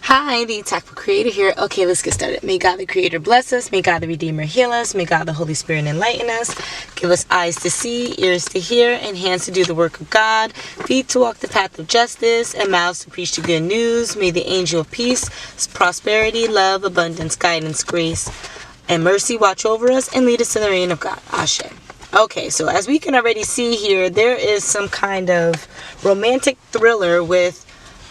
Hi, the TAKful Creator here. Okay, let's get started. May God the Creator bless us. May God the Redeemer heal us. May God the Holy Spirit enlighten us. Give us eyes to see, ears to hear, and hands to do the work of God. Feet to walk the path of justice, and mouths to preach the good news. May the angel of peace, prosperity, love, abundance, guidance, grace, and mercy watch over us and lead us to the reign of God. Ashe. Okay, so as we can already see here, there is some kind of romantic thriller with,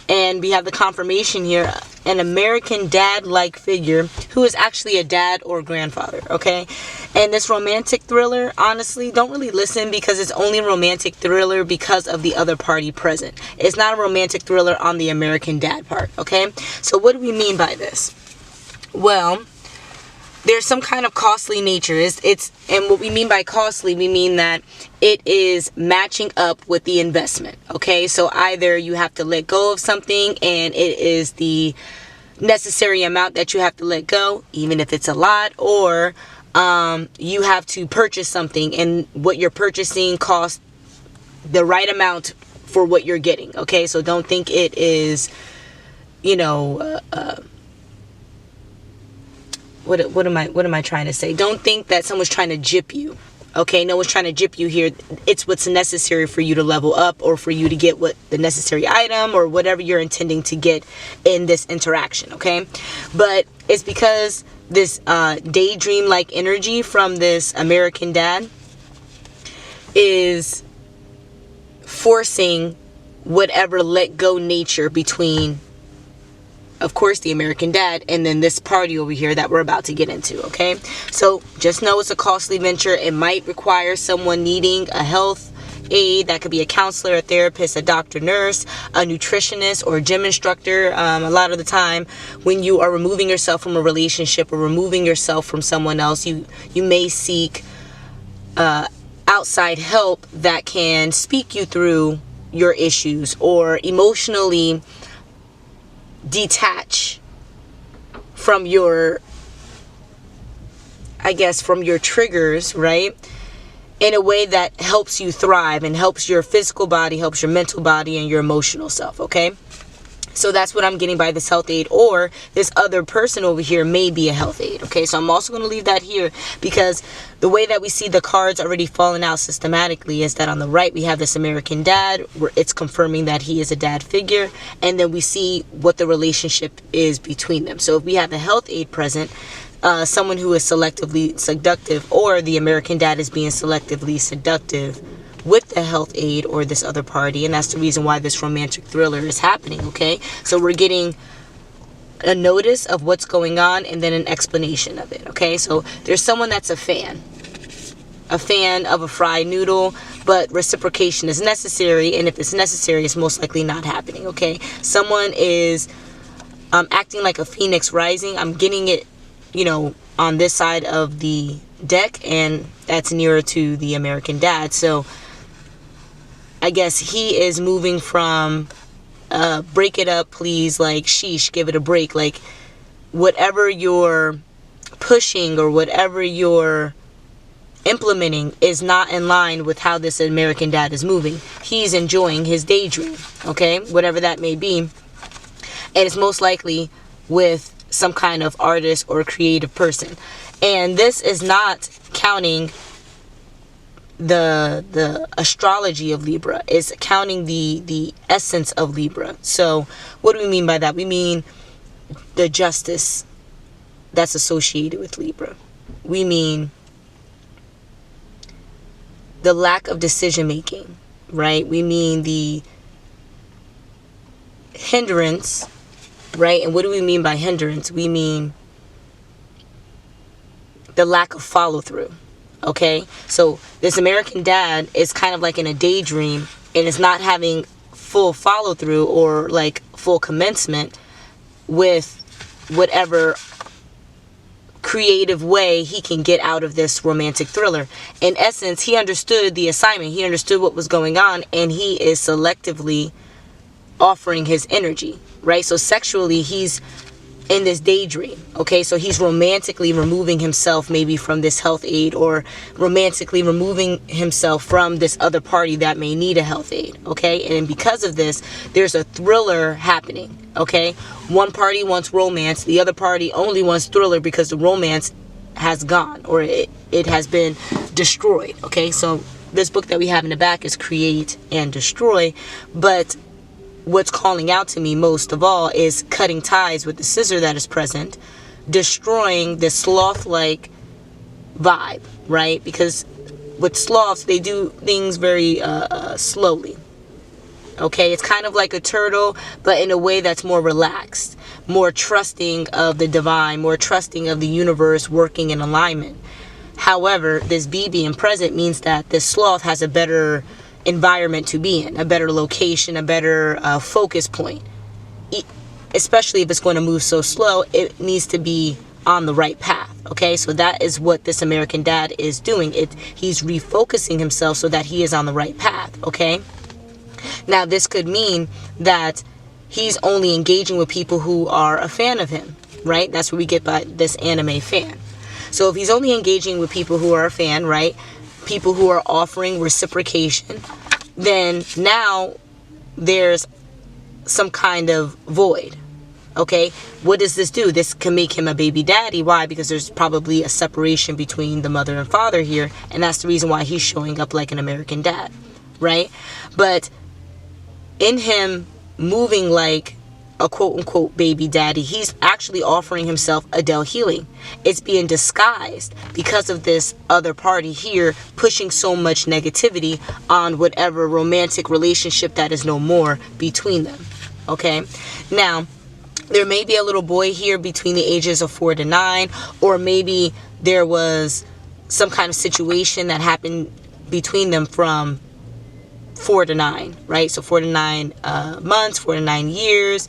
and we have the confirmation here, an American dad-like figure who is actually a dad or grandfather, okay? And this romantic thriller, honestly, don't really listen because it's only a romantic thriller because of the other party present. It's not a romantic thriller on the American dad part, okay? So what do we mean by this? Well, there's some kind of costly nature. And what we mean by costly, we mean that it is matching up with the investment. Okay, so either you have to let go of something and it is the necessary amount that you have to let go, even if it's a lot, or you have to purchase something and what you're purchasing costs the right amount for what you're getting. Okay, so don't think it is, What am I trying to say? Don't think that someone's trying to gyp you. Okay, no one's trying to gyp you here. It's what's necessary for you to level up or for you to get what the necessary item or whatever you're intending to get in this interaction, okay? But it's because this daydream-like energy from this American dad is forcing whatever let-go nature between, of course, the American dad and then this party over here that we're about to get into, okay? So just know it's a costly venture. It might require someone needing a health aid. That could be a counselor, a therapist, a doctor, nurse, a nutritionist, or a gym instructor. A lot of the time when you are removing yourself from a relationship or removing yourself from someone else, you may seek outside help that can speak you through your issues or emotionally detach from your, from your triggers, right? In a way that helps you thrive and helps your physical body, helps your mental body and your emotional self, okay? So that's what I'm getting by this health aid, or this other person over here may be a health aid, okay? So I'm also going to leave that here because the way that we see the cards already falling out systematically is that on the right we have this American dad, where it's confirming that he is a dad figure, and then we see what the relationship is between them. So if we have the health aid present, someone who is selectively seductive, or the American dad is being selectively seductive with the health aid or this other party, and that's the reason why this romantic thriller is happening, okay? So we're getting a notice of what's going on and then an explanation of it, okay? So there's someone that's a fan of a fried noodle, but reciprocation is necessary, and if it's necessary, it's most likely not happening, okay? Someone is acting like a phoenix rising. I'm getting it, on this side of the deck, and that's nearer to the American dad. So I guess he is moving from break it up, please, like sheesh, give it a break. Like whatever you're pushing or whatever you're implementing is not in line with how this American dad is moving. He's enjoying his daydream, okay? Whatever that may be. And it's most likely with some kind of artist or creative person. And this is not counting the astrology of Libra. Is counting the essence of Libra. So what do we mean by that? We mean the justice that's associated with Libra. We mean the lack of decision making, right? We mean the hindrance, right? And what do we mean by hindrance? We mean the lack of follow through. Okay, so this American dad is kind of like in a daydream and is not having full follow through or like full commencement with whatever creative way he can get out of this romantic thriller. In essence, he understood the assignment, he understood what was going on, and he is selectively offering his energy, right? So sexually, he's in this daydream. Okay, so he's romantically removing himself maybe from this health aid, or romantically removing himself from this other party that may need a health aid. Okay, and because of this, there's a thriller happening. Okay, one party wants romance, the other party only wants thriller because the romance has gone, or it has been destroyed. Okay, so this book that we have in the back is Create and Destroy, but what's calling out to me most of all is cutting ties with the scissor that is present, destroying this sloth-like vibe, right? Because with sloths, they do things very slowly. Okay, it's kind of like a turtle, but in a way that's more relaxed, more trusting of the divine, more trusting of the universe working in alignment. However, this B being present means that this sloth has a better environment to be in, a better location, a better focus point. Especially if it's going to move so slow, it needs to be on the right path. Okay, so that is what this American dad is doing. He's refocusing himself so that he is on the right path. Okay, now this could mean that he's only engaging with people who are a fan of him, right? That's what we get by this anime fan. So if he's only engaging with people who are a fan, right, people who are offering reciprocation, then now there's some kind of void. Okay, what does this do? This can make him a baby daddy. Why? Because there's probably a separation between the mother and father here, and that's the reason why he's showing up like an American dad, right? But in him moving like a quote-unquote baby daddy, he's actually offering himself Adele healing. It's being disguised because of this other party here pushing so much negativity on whatever romantic relationship that is no more between them. Okay, now there may be a little boy here between the ages of 4 to 9, or maybe there was some kind of situation that happened between them from 4 to 9, right? So 4 to 9 months, 4 to 9 years.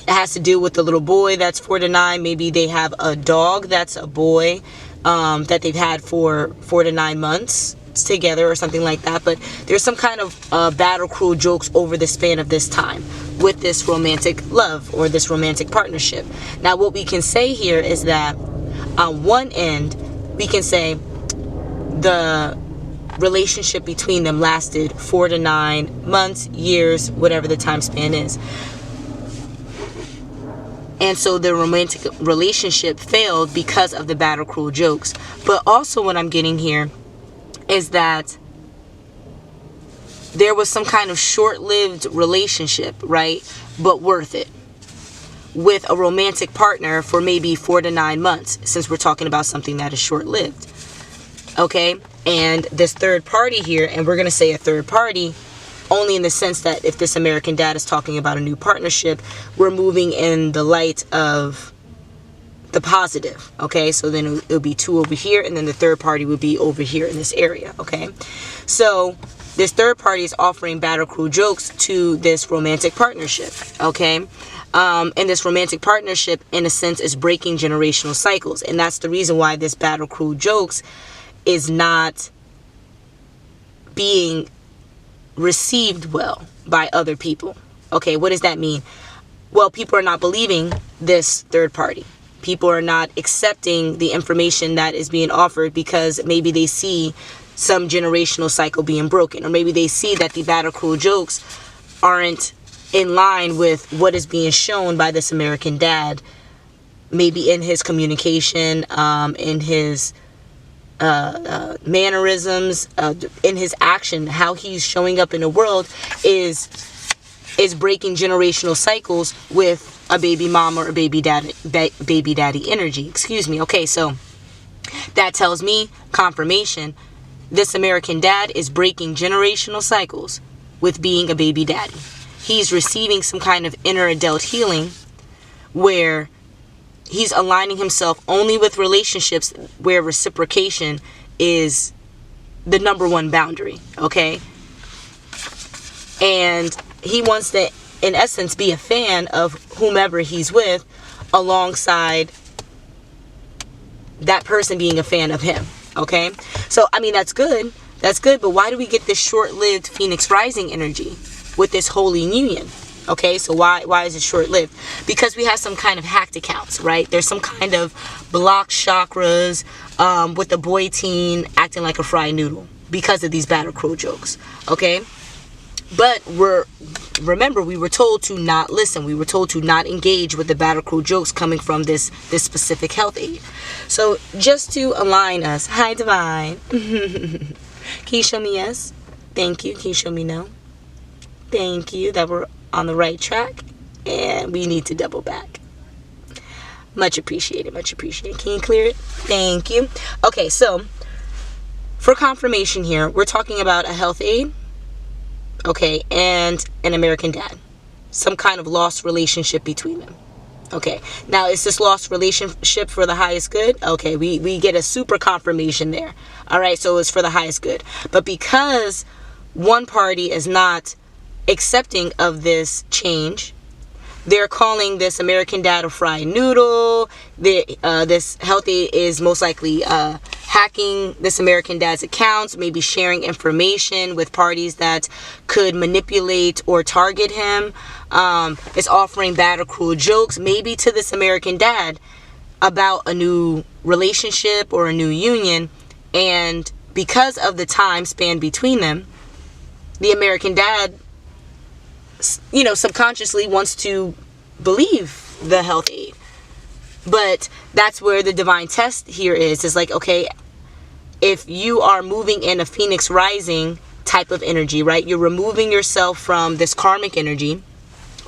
It has to do with the little boy that's 4 to 9. Maybe they have a dog that's a boy that they've had for 4 to 9 months together or something like that. But there's some kind of battle cruel jokes over the span of this time with this romantic love or this romantic partnership. Now what we can say here is that on one end, we can say the relationship between them lasted 4 to 9 months, years, whatever the time span is. And so the romantic relationship failed because of the battle cruel jokes. But also what I'm getting here is that there was some kind of short-lived relationship, right? But worth it, with a romantic partner for maybe 4 to 9 months, since we're talking about something that is short-lived. Okay, and this third party here, and we're going to say a third party only in the sense that if this American dad is talking about a new partnership, we're moving in the light of the positive. Okay, so then it'll be 2 over here, and then the third party would be over here in this area. Okay, so this third party is offering battle cruel jokes to this romantic partnership. Okay, and this romantic partnership in a sense is breaking generational cycles, and that's the reason why this battle cruel jokes is not being received well by other people. Okay, what does that mean? Well, people are not believing this third party. People are not accepting the information that is being offered because maybe they see some generational cycle being broken, or maybe they see that the battle cruel jokes aren't in line with what is being shown by this American dad, maybe in his communication, in his mannerisms, in his action, how he's showing up in the world is breaking generational cycles with a baby mom or a baby daddy energy. Excuse me. Okay, so that tells me confirmation. This American dad is breaking generational cycles with being a baby daddy. He's receiving some kind of inner adult healing where he's aligning himself only with relationships where reciprocation is the number one boundary, okay? And he wants to, in essence, be a fan of whomever he's with alongside that person being a fan of him, okay? So, I mean, that's good, but why do we get this short-lived Phoenix Rising energy with this holy union? Okay, so why is it short-lived? Because we have some kind of hacked accounts, right? There's some kind of blocked chakras with the boy teen acting like a fried noodle because of these battle crow jokes, okay? But remember, we were told to not listen. We were told to not engage with the battle crow jokes coming from this specific health aid. So just to align us, hi divine. Can you show me yes? Thank you. Can you show me no? Thank you. That we're on the right track, and we need to double back. Much appreciated, much appreciated. Can you clear it? Thank you. Okay, so for confirmation here, we're talking about a health aid, okay, and an American dad. Some kind of lost relationship between them. Okay, now is this lost relationship for the highest good? Okay, we get a super confirmation there. All right, so it's for the highest good. But because one party is not accepting of this change, they're calling this American dad a fried noodle. This healthy is most likely hacking this American dad's accounts, maybe sharing information with parties that could manipulate or target him. It's offering bad or cruel jokes, maybe to this American dad, about a new relationship or a new union. And because of the time span between them, the American dad, you know, subconsciously wants to believe the health aid. But that's where the divine test here is like, okay, if you are moving in a phoenix rising type of energy, right, you're removing yourself from this karmic energy,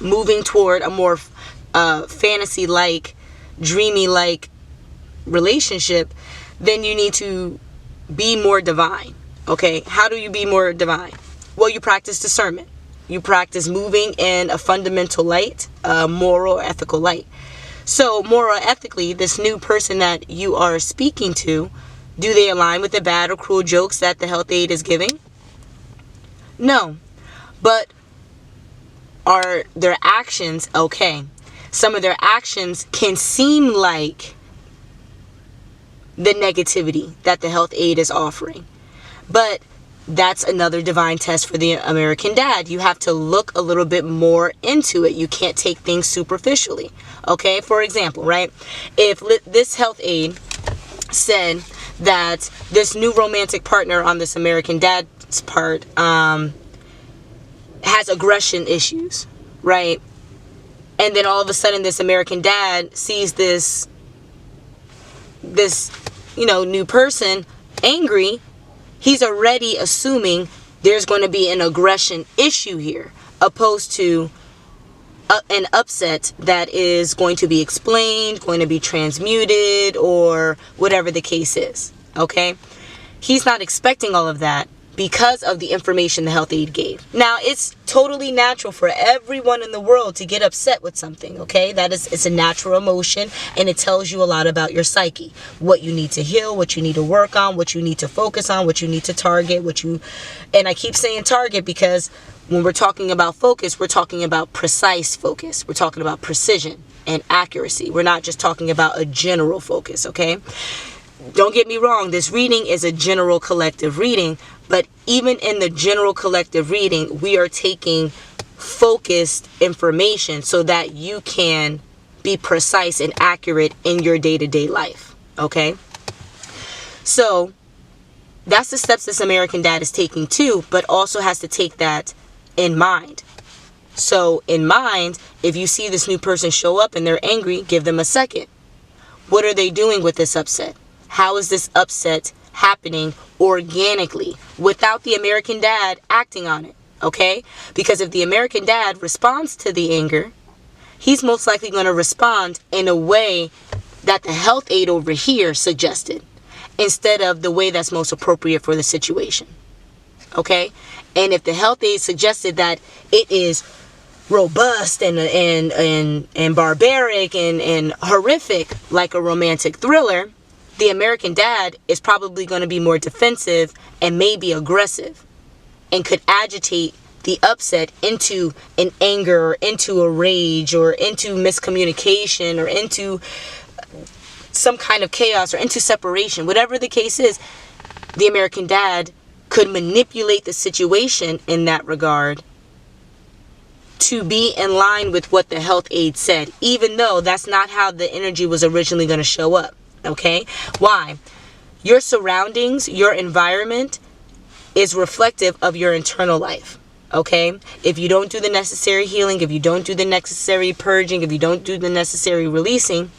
moving toward a more fantasy-like, dreamy-like relationship, then you need to be more divine. Okay, how do you be more divine? Well, you practice discernment. You practice moving in a fundamental light, moral, ethical light. So, moral, ethically, this new person that you are speaking to, do they align with the bad or cruel jokes that the health aid is giving? No. But are their actions okay? Some of their actions can seem like the negativity that the health aid is offering. But that's another divine test for the American dad. You have to look a little bit more into it. You can't take things superficially. Okay, for example, right? If this health aid said that this new romantic partner on this American dad's part has aggression issues, right? And then all of a sudden this American dad sees this new person angry, he's already assuming there's going to be an aggression issue here, opposed to an upset that is going to be explained, going to be transmuted, or whatever the case is. Okay? He's not expecting all of that because of the information the health aid gave. Now, it's totally natural for everyone in the world to get upset with something, okay? It's a natural emotion, and it tells you a lot about your psyche. What you need to heal, what you need to work on, what you need to focus on, what you need to target, and I keep saying target because when we're talking about focus, we're talking about precise focus. We're talking about precision and accuracy. We're not just talking about a general focus, okay? Don't get me wrong, this reading is a general collective reading, but even in the general collective reading, we are taking focused information so that you can be precise and accurate in your day-to-day life, okay? So that's the steps this American dad is taking too, but also has to take that in mind. So in mind, if you see this new person show up and they're angry, give them a second. What are they doing with this upset? How is this upset happening organically without the American dad acting on it? Okay? Because if the American dad responds to the anger, he's most likely going to respond in a way that the health aid over here suggested, instead of the way that's most appropriate for the situation. Okay? And if the health aid suggested that it is robust and barbaric and horrific like a romantic thriller, the American dad is probably going to be more defensive and maybe aggressive, and could agitate the upset into an anger or into a rage or into miscommunication or into some kind of chaos or into separation. Whatever the case is, the American dad could manipulate the situation in that regard to be in line with what the health aide said, even though that's not how the energy was originally going to show up. Okay? Why? Your surroundings, your environment is reflective of your internal life. Okay? If you don't do the necessary healing, if you don't do the necessary purging, if you don't do the necessary releasing,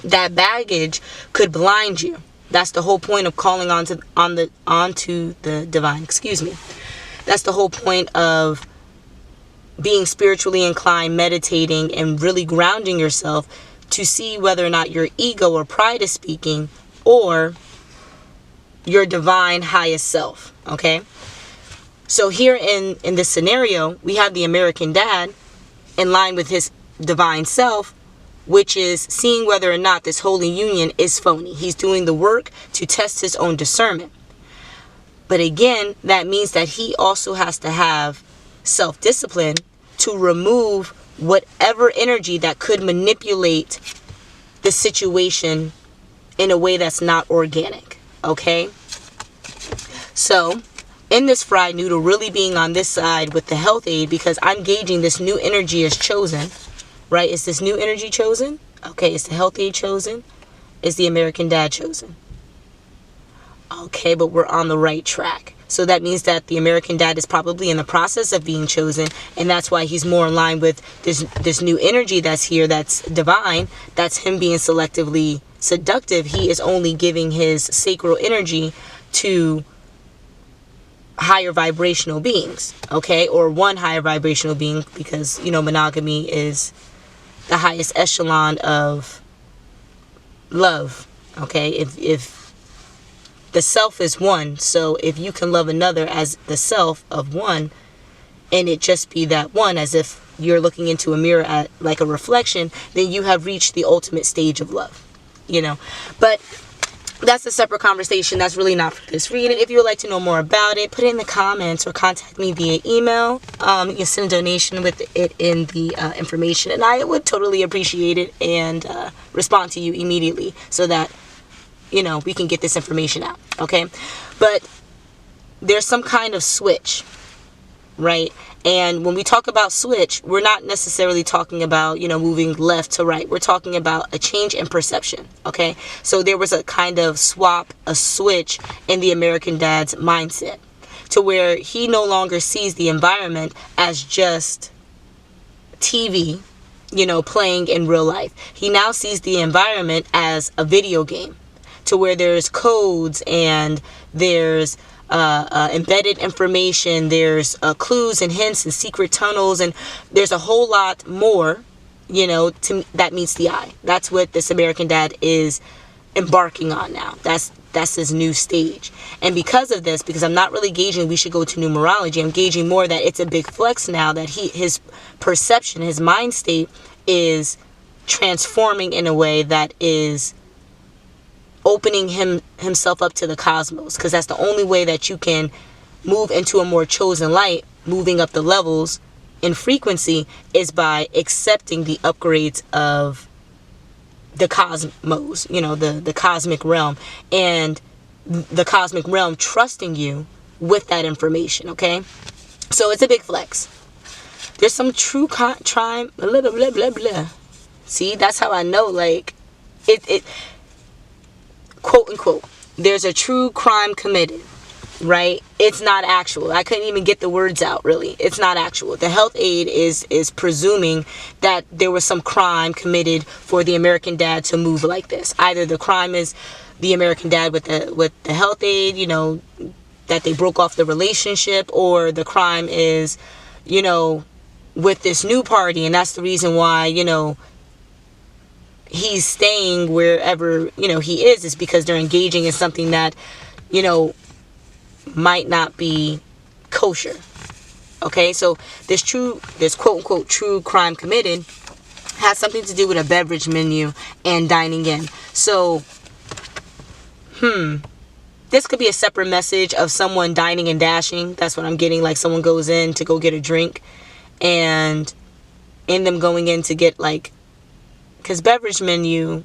that baggage could blind you. That's the whole point of calling onto the divine. Excuse me. That's the whole point of being spiritually inclined, meditating, and really grounding yourself to see whether or not your ego or pride is speaking or your divine highest self. Okay? So here in this scenario, we have the American dad in line with his divine self, which is seeing whether or not this holy union is phony. He's doing the work to test his own discernment. But again, that means that he also has to have self-discipline to remove whatever energy that could manipulate the situation in a way that's not organic. Okay? So, in this fried noodle, really being on this side with the health aid, because I'm gauging this new energy is chosen. Right? Is this new energy chosen? Okay, is the health aid chosen? Is the American dad chosen? Okay, but we're on the right track. So that means that the American dad is probably in the process of being chosen, and that's why he's more in line with this new energy that's here, that's divine. That's him being selectively seductive. He is only giving his sacral energy to higher vibrational beings, okay? Or one higher vibrational being, because, you know, monogamy is the highest echelon of love, okay? If the self is one, so if you can love another as the self of one, and it just be that one, as if you're looking into a mirror at like a reflection, then you have reached the ultimate stage of love, you know. But that's a separate conversation. That's really not for this reading. If you would like to know more about it, put it in the comments or contact me via email. You can send a donation with it in the information, and I would totally appreciate it and respond to you immediately so that, you know, we can get this information out. Okay? But there's some kind of switch, right? And when we talk about switch, we're not necessarily talking about, you know, moving left to right. We're talking about a change in perception, okay? So there was a kind of swap, a switch in the American dad's mindset to where he no longer sees the environment as just TV, you know, playing in real life. He now sees the environment as a video game to where there's codes and there's embedded information, there's clues and hints and secret tunnels, and there's a whole lot more, you know, that meets the eye. That's what this American dad is embarking on now. That's his new stage. And because of this, because I'm not really gauging we should go to numerology, I'm gauging more that it's a big flex now that his perception, his mind state is transforming in a way that is opening himself up to the cosmos, because that's the only way that you can move into a more chosen light. Moving up the levels in frequency is by accepting the upgrades of the cosmos, you know, the cosmic realm, and the cosmic realm trusting you with that information. Okay, so it's a big flex. There's some true crime, blah blah blah blah blah. See, that's how I know, like, it quote unquote, there's a true crime committed, right? It's not actual. I couldn't even get the words out, really. It's not actual. The health aide is presuming that there was some crime committed for the American dad to move like this. Either the crime is the American dad with the health aide, you know, that they broke off the relationship, or the crime is, you know, with this new party, and that's the reason why, you know, he's staying wherever, you know, he is because they're engaging in something that, you know, might not be kosher. Okay, so this quote unquote true crime committed has something to do with a beverage menu and dining in. So this could be a separate message of someone dining and dashing. That's what I'm getting. Like, someone goes in to go get a drink, and in them going in to get, like, because beverage menu,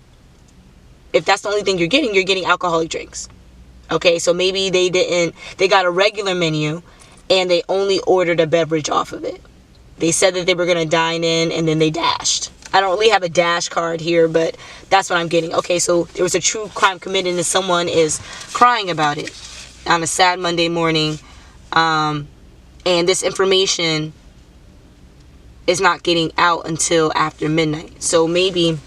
if that's the only thing you're getting alcoholic drinks. Okay, so maybe they got a regular menu and they only ordered a beverage off of it. They said that they were going to dine in, and then they dashed. I don't really have a dash card here, but that's what I'm getting. Okay, so there was a true crime committed, and someone is crying about it on a sad Monday morning. And this information is not getting out until after midnight. So maybe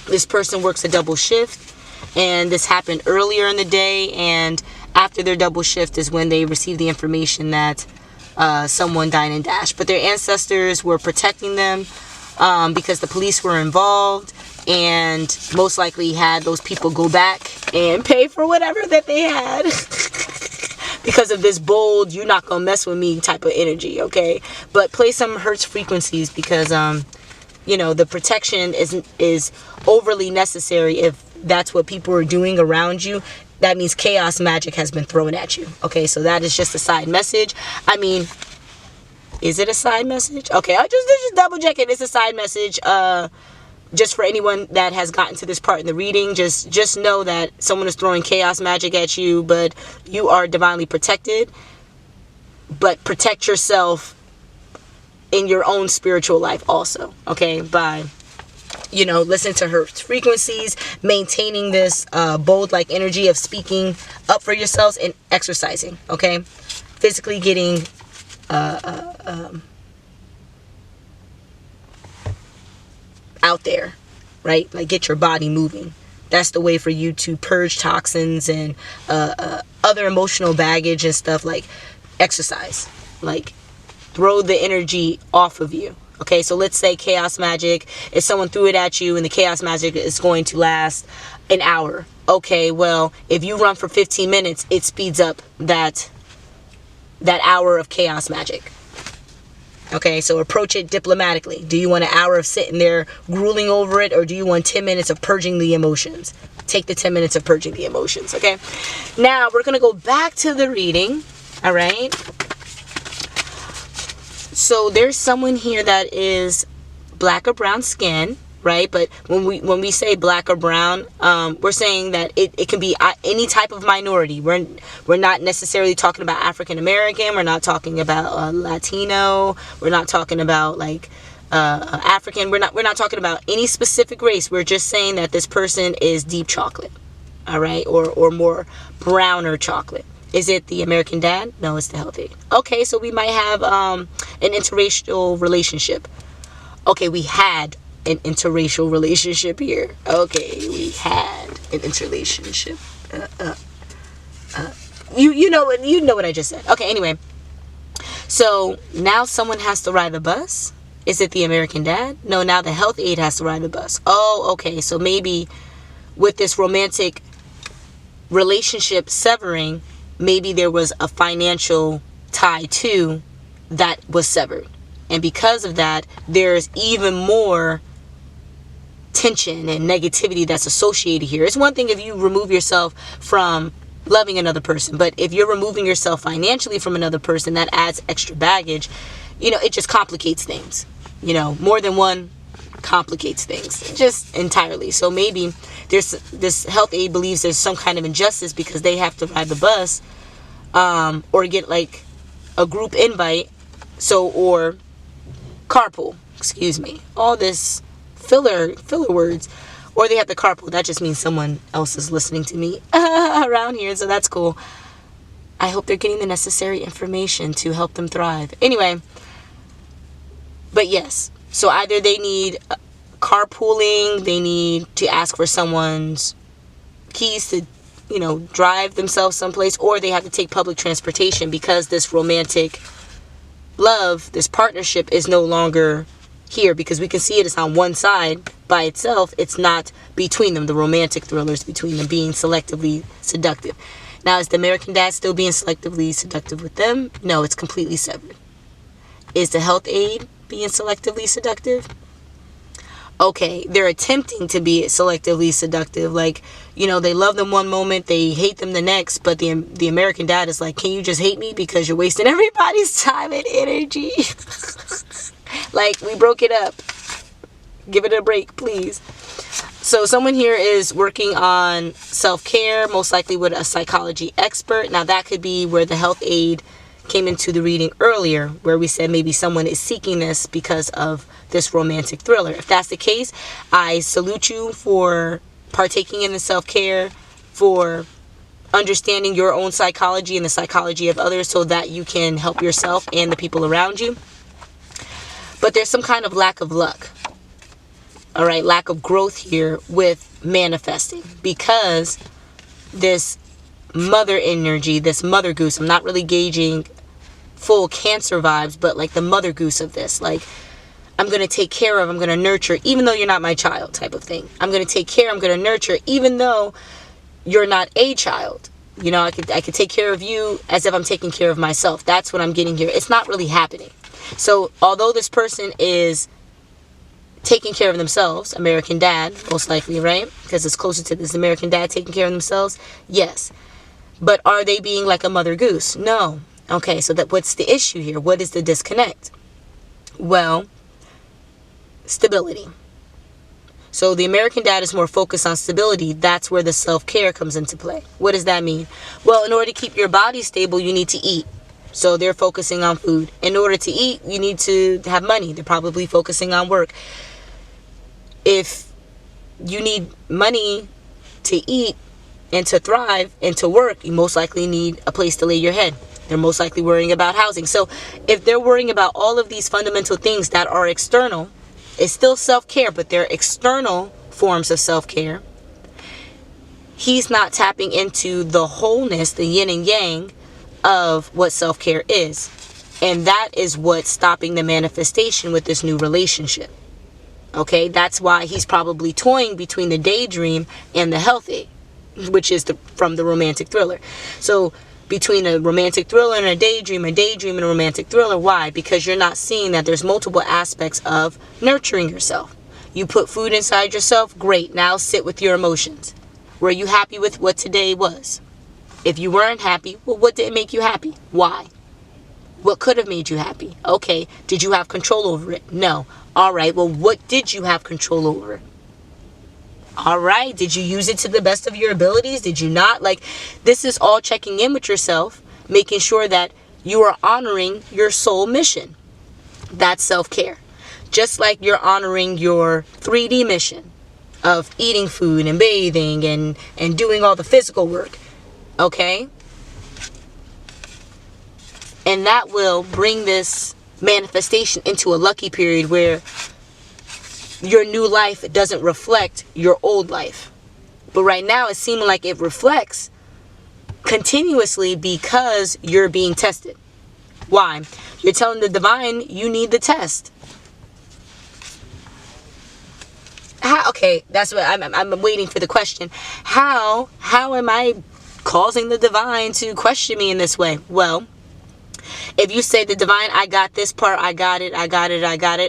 this person works a double shift, and this happened earlier in the day, and after their double shift is when they receive the information that someone died and dashed. But their ancestors were protecting them because the police were involved, and most likely had those people go back and pay for whatever that they had because of this bold, you're not gonna mess with me type of energy. Okay, but play some Hertz frequencies, because you know, the protection is overly necessary. If that's what people are doing around you, that means chaos magic has been thrown at you. Okay, so that is just a side message. I mean, is it a side message? Okay, I'll just double check it. It's a side message. Just for anyone that has gotten to this part in the reading, just know that someone is throwing chaos magic at you, but you are divinely protected. But protect yourself in your own spiritual life also. Okay, by, you know, listen to her frequencies, maintaining this bold like energy of speaking up for yourselves, and exercising. Okay, physically getting out there, right? Like, get your body moving. That's the way for you to purge toxins and other emotional baggage and stuff. Like, exercise, like throw the energy off of you. Okay, so let's say chaos magic, if someone threw it at you and the chaos magic is going to last an hour. Okay, well, if you run for 15 minutes, it speeds up that hour of chaos magic. Okay, so approach it diplomatically. Do you want an hour of sitting there grueling over it, or do you want 10 minutes of purging the emotions? Take the 10 minutes of purging the emotions, okay? Now, we're going to go back to the reading, all right? So there's someone here that is black or brown skin, right? But when we say black or brown, we're saying that it can be any type of minority. We're not necessarily talking about African American. We're not talking about Latino. We're not talking about like African. We're not talking about any specific race. We're just saying that this person is deep chocolate, all right, or more browner chocolate. Is it the American Dad? No, it's the healthy. Okay, so we might have an interracial relationship. Okay, we had an interracial relationship here. Okay, we had an interrelationship. You know what I just said. Okay, anyway. So now someone has to ride the bus. Is it the American Dad? No, now the health aide has to ride the bus. Oh, okay. So maybe with this romantic relationship severing, maybe there was a financial tie too that was severed. And because of that, there's even more tension and negativity that's associated here. It's one thing if you remove yourself from loving another person, but if you're removing yourself financially from another person, that adds extra baggage. You know, it just complicates things. You know, more than one complicates things just entirely. So maybe there's this health aide believes there's some kind of injustice because they have to ride the bus or get like a group invite, so, or carpool, excuse me, all this filler words, or they have to carpool. That just means someone else is listening to me around here, so that's cool. I hope they're getting the necessary information to help them thrive. Anyway, but yes, so either they need carpooling, they need to ask for someone's keys to, you know, drive themselves someplace, or they have to take public transportation because this romantic love, this partnership is no longer here, because we can see it is on one side by itself. It's not between them. The romantic thrillers between them being selectively seductive. Now, is the American Dad still being selectively seductive with them? No, it's completely severed. Is the health aide being selectively seductive? Okay, they're attempting to be selectively seductive. Like, you know, they love them one moment, they hate them the next, but the American Dad is like, can you just hate me because you're wasting everybody's time and energy? Like, we broke it up. Give it a break, please. So someone here is working on self-care, most likely with a psychology expert. Now, that could be where the health aide came into the reading earlier, where we said maybe someone is seeking this because of this romantic thriller. If that's the case, I salute you for partaking in the self-care, for understanding your own psychology and the psychology of others so that you can help yourself and the people around you. But there's some kind of lack of luck. All right, lack of growth here with manifesting, because this mother energy, this mother goose, I'm not really gauging full Cancer vibes, but like the mother goose of this, like I'm going to take care of, I'm going to nurture, even though you're not my child type of thing. I'm going to take care, I'm going to nurture, even though you're not a child. You know, I could take care of you as if I'm taking care of myself. That's what I'm getting here. It's not really happening. So although this person is taking care of themselves, American Dad, most likely, right? Because it's closer to this American Dad taking care of themselves. Yes. But are they being like a mother goose? No. Okay, so what's the issue here? What is the disconnect? Well, stability. So the American Dad is more focused on stability. That's where the self-care comes into play. What does that mean? Well, in order to keep your body stable, you need to eat. So they're focusing on food. In order to eat, you need to have money. They're probably focusing on work. If you need money to eat and to thrive and to work, you most likely need a place to lay your head. They're most likely worrying about housing. So if they're worrying about all of these fundamental things that are external, it's still self-care, but they're external forms of self-care. He's not tapping into the wholeness, the yin and yang of what self-care is. And that is what's stopping the manifestation with this new relationship. Okay, that's why he's probably toying between the daydream and the healthy, which is from the romantic thriller. So between a romantic thriller and a daydream and a romantic thriller. Why? Because you're not seeing that there's multiple aspects of nurturing yourself. You put food inside yourself, great. Now sit with your emotions. Were you happy with what today was? If you weren't happy, well, what didn't make you happy? Why? What could have made you happy? Okay, did you have control over it? No. All right, well, what did you have control over? All right, did you use it to the best of your abilities? Did you not? Like, this is all checking in with yourself, making sure that you are honoring your soul mission. That's self-care. Just like you're honoring your 3D mission of eating food and bathing and doing all the physical work. Okay? And that will bring this manifestation into a lucky period where your new life doesn't reflect your old life. But right now it's seeming like it reflects continuously because you're being tested. Why? You're telling the divine you need the test. How? Okay, that's what I'm waiting for the question. How am I causing the divine to question me in this way? Well, if you say the divine, I got this part, I got it,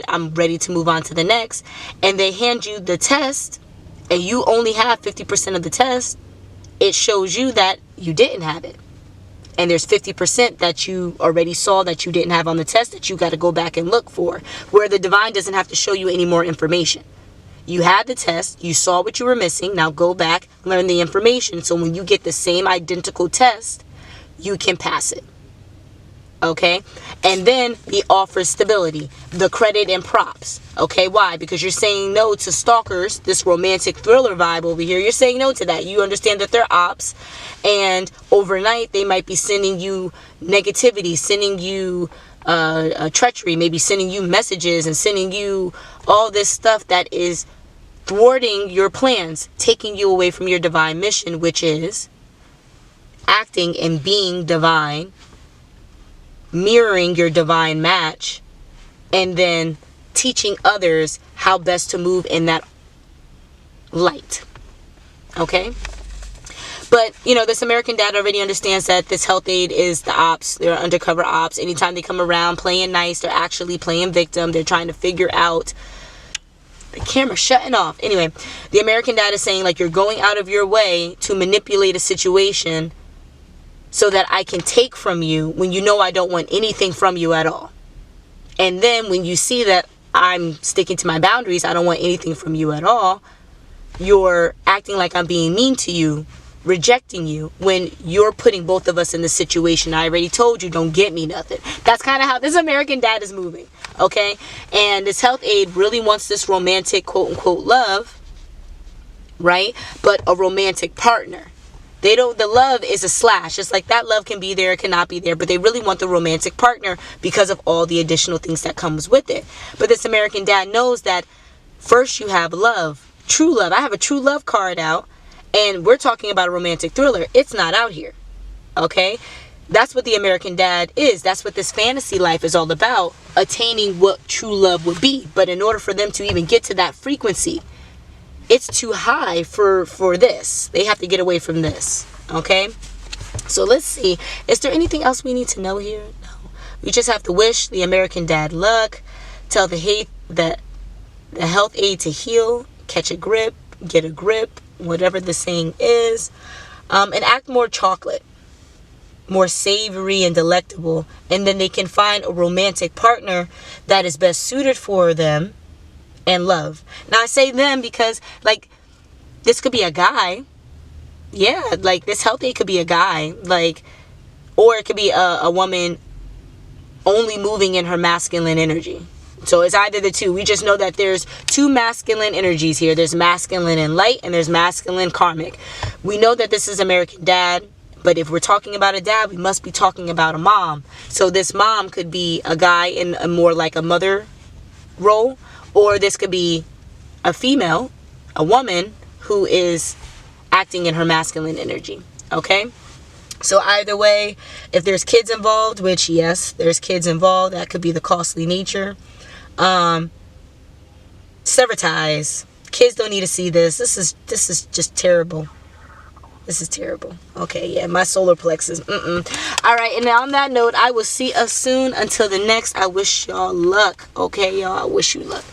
I'm ready to move on to the next, and they hand you the test, and you only have 50% of the test, it shows you that you didn't have it. And there's 50% that you already saw that you didn't have on the test that you got to go back and look for, where the divine doesn't have to show you any more information. You had the test, you saw what you were missing, now go back, learn the information, so when you get the same identical test, you can pass it. Okay, and then he offers stability, the credit and props. Okay, why? Because you're saying no to stalkers, this romantic thriller vibe over here. You're saying no to that. You understand that they're ops, and overnight they might be sending you negativity, sending you treachery, maybe sending you messages and sending you all this stuff that is thwarting your plans, taking you away from your divine mission, which is acting and being divine, mirroring your divine match, and then teaching others how best to move in that light. Okay? But, you know, this American Dad already understands that this health aid is the ops. They're undercover ops. Anytime they come around playing nice, they're actually playing victim. They're trying to figure out... The camera's shutting off. Anyway, the American Dad is saying, like, you're going out of your way to manipulate a situation so that I can take from you when you know I don't want anything from you at all. And then when you see that I'm sticking to my boundaries, I don't want anything from you at all, you're acting like I'm being mean to you rejecting you when you're putting both of us in the situation. I already told you, don't get me nothing. That's kind of how this American dad is moving, okay? And this health aide really wants this romantic, quote unquote, love, right? But a romantic partner. The love is a slash. It's like that love can be there, it cannot be there, but they really want the romantic partner because of all the additional things that comes with it. But this American dad knows that first you have love, true love. I have a true love card out, and we're talking about a romantic thriller. It's not out here, okay? That's what the American dad is. That's what this fantasy life is all about, attaining what true love would be. But in order for them to even get to that frequency, it's too high for this. They have to get away from this, okay? So let's see. Is there anything else we need to know here? No. We just have to wish the American dad luck, tell the health aide to heal, catch a grip, get a grip, whatever the saying is, and act more chocolate, more savory and delectable, and then they can find a romantic partner that is best suited for them and love. Now I say them because, like, this could be a guy. Yeah, like this health aide could be a guy, like, or it could be a woman only moving in her masculine energy. So it's either the two. We just know that there's two masculine energies here. There's masculine and light, and there's masculine karmic. We know that this is American dad, but if we're talking about a dad, we must be talking about a mom. So this mom could be a guy in a more like a mother role, or this could be a female, a woman who is acting in her masculine energy, okay? So either way, if there's kids involved, which yes, there's kids involved, that could be the costly nature. Sever ties. Kids don't need to see this. This is just terrible. This is terrible. Okay, yeah, my solar plexus. All right, and on that note, I will see us soon. Until the next, I wish y'all luck. Okay, y'all, I wish you luck.